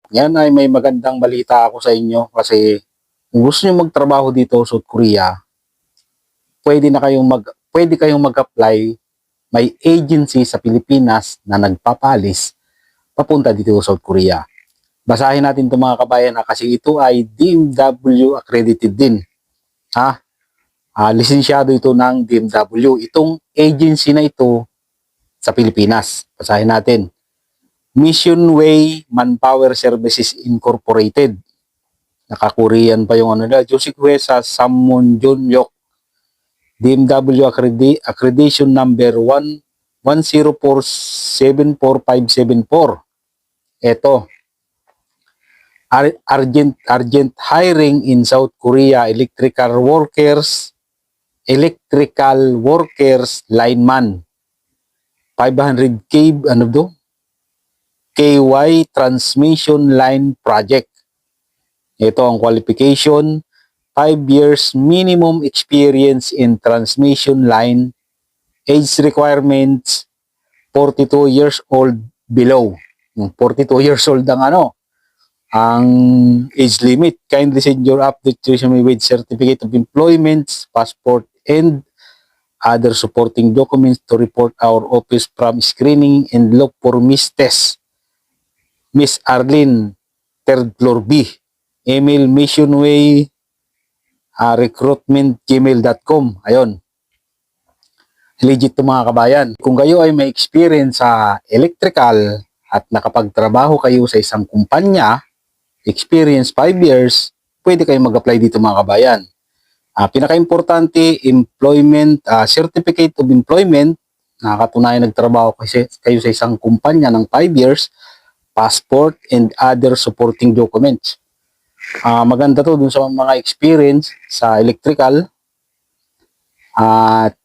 Ngayon ay may magandang balita ako sa inyo kasi kung gusto niyo magtrabaho dito sa South Korea, pwede kayong mag-apply. May agency sa Pilipinas na nagpapalis papunta dito sa South Korea. Basahin natin ito mga kabayan kasi ito ay DMW accredited din. Lisensyado ito ng DMW. Itong agency na ito sa Pilipinas. Basahin natin. Mission Way Manpower Services Incorporated. Naka-Korean pa yung Josikwe sa Sammunjonyok. DMW Accreditation number 104-74574. Ito. Urgent hiring in South Korea electrical workers lineman. 500 KY transmission line project. Ito ang qualification, 5 years minimum experience in transmission line, age requirements, 42 years old below. 42 years old ang age limit. Kindly send your update resume with certificate of employment, passport, and other supporting documents to report our office from screening and look for Miss Arlene, 3rd floor B. Email missionway recruitment@gmail.com. Ayun. Legit to mga kabayan. Kung kayo ay may experience sa electrical at nakapagtrabaho kayo sa isang kumpanya, experience 5 years, pwede kayo mag-apply dito mga kabayan. Pinaka-importante, employment, certificate of employment, nakakatunayan nagtrabaho kayo sa isang kumpanya ng 5 years, passport, and other supporting documents. Maganda to dun sa mga experience sa electrical. At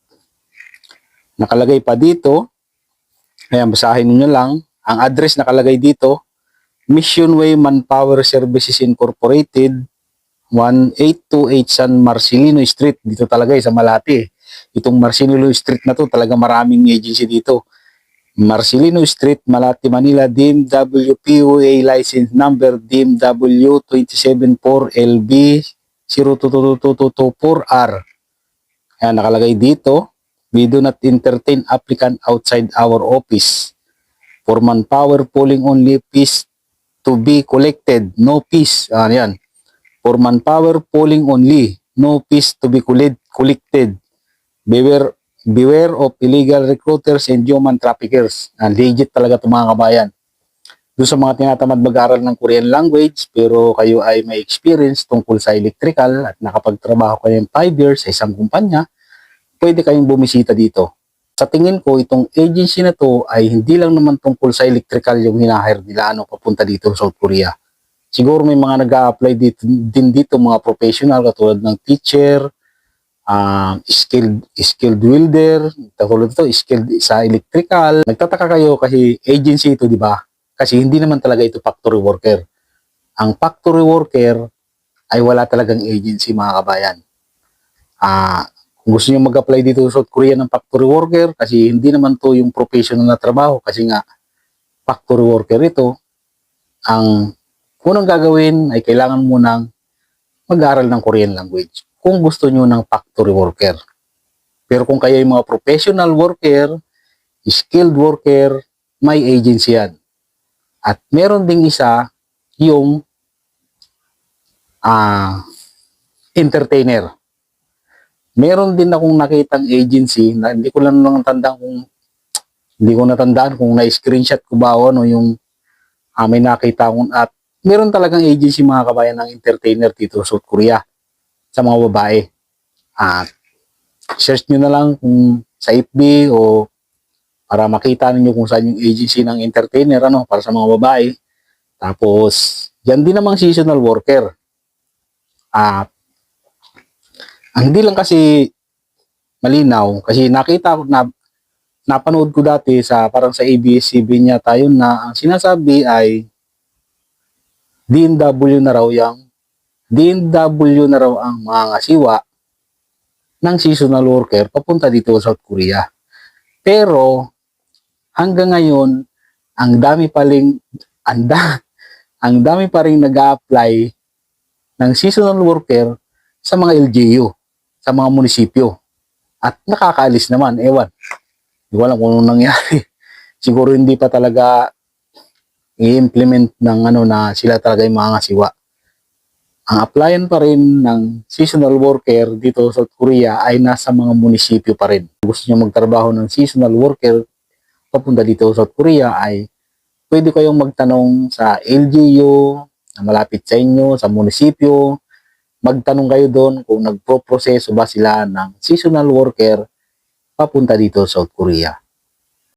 nakalagay pa dito, ayan, basahin niyo lang, ang address nakalagay dito, Mission Way Manpower Services Incorporated, 1828 San Marcelino Street. Dito talaga sa Malate. Itong Marcelino Street na to, talaga maraming agency dito. Marcelino Street, Malate, Manila, DMW POA license number DMW 274LB 0222224R. Ayan, nakalagay dito, we do not entertain applicant outside our office. For manpower pooling only, fees to be collected, no fees. Ayan. For manpower pooling only, no fees to be collected. Beware of illegal recruiters and human traffickers. Legit talaga ito mga kabayan. Doon sa mga tinatamad mag-aral ng Korean language pero kayo ay may experience tungkol sa electrical at nakapagtrabaho kayo ng 5 years sa isang kumpanya, pwede kayong bumisita dito. Sa tingin ko, itong agency na to ay hindi lang naman tungkol sa electrical yung hinahire nila papunta dito sa South Korea. Siguro may mga nag-a-apply dito mga professional katulad ng teacher, skilled welder, katulad ito, skilled sa electrical. Nagtataka kayo kasi agency ito, di ba? Kasi hindi naman talaga ito factory worker. Ang factory worker ay wala talagang agency mga kabayan. Kung gusto niyo mag-apply dito sa South Korea ng factory worker, kasi hindi naman to yung professional na trabaho, kasi nga factory worker ito, ang unang gagawin ay kailangan munang mag-aral ng Korean language kung gusto nyo ng factory worker. Pero kung kayo yung mga professional worker, skilled worker, may agency yan. At meron ding isa yung entertainer. Meron din akong nakitang agency na hindi ko natandaan kung na-screenshot ko ba o yung may nakita akong at meron talagang agency mga kabayan ng entertainer dito sa South Korea sa mga babae. Search nyo na lang kung sa FB o para makita niyo kung saan yung agency ng entertainer para sa mga babae. Tapos, yan din namang seasonal worker. Ang hindi lang kasi malinaw, kasi napanood ko dati parang sa ABS-CBN niya tayo na ang sinasabi ay DMW na raw ang mga ngasiwa ng seasonal worker papunta dito sa South Korea. Pero hanggang ngayon, ang ang dami pa rin nag-a-apply ng seasonal worker sa mga LGU, sa mga munisipyo. At nakakaalis naman, ewan. Hindi ko alam kung anong nangyari. Siguro hindi pa talaga i-implement ng na sila talaga yung mga ngasiwa. Ang applyan pa rin ng seasonal worker dito sa South Korea ay nasa mga munisipyo pa rin. Gusto nyo magtrabaho ng seasonal worker papunta dito sa South Korea ay pwede kayong magtanong sa LGU na malapit sa inyo, sa munisipyo. Magtanong kayo doon kung nagpo-proseso ba sila ng seasonal worker papunta dito sa South Korea.